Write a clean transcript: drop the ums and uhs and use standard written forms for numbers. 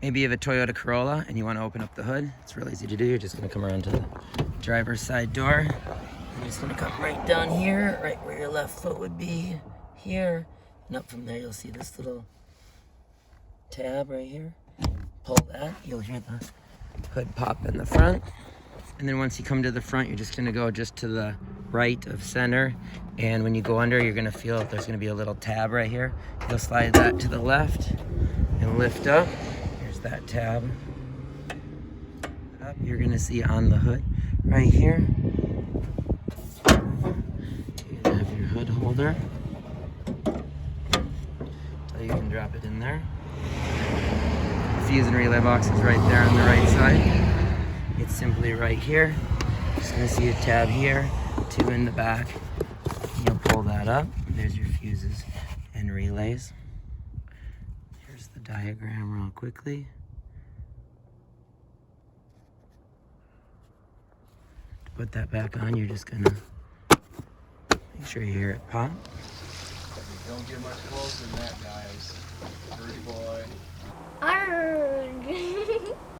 Maybe you have a Toyota Corolla and you want to open up the hood. It's real easy to do. You're just going to come around to the driver's side door. You're just going to come right down here, right where your left foot would be, here. And up from there, you'll see this little tab right here. Pull that, you'll hear the hood pop in the front. And then once you come to the front, you're just going to go just to the right of center. And when you go under, you're going to feel there's going to be a little tab right here. You'll slide that to the left and lift up. Here's that tab. Up, you're going to see on the hood right here. You're going to have your hood holder. So you can drop it in there. The fuse and relay box is right there on the right side. It's simply right here. Just going to see a tab here, 2 in the back. You'll pull that up. There's your fuses and relays. Here's the diagram real quickly. To put that back on, you're just going to make sure you hear it pop. Don't get much closer than that guy.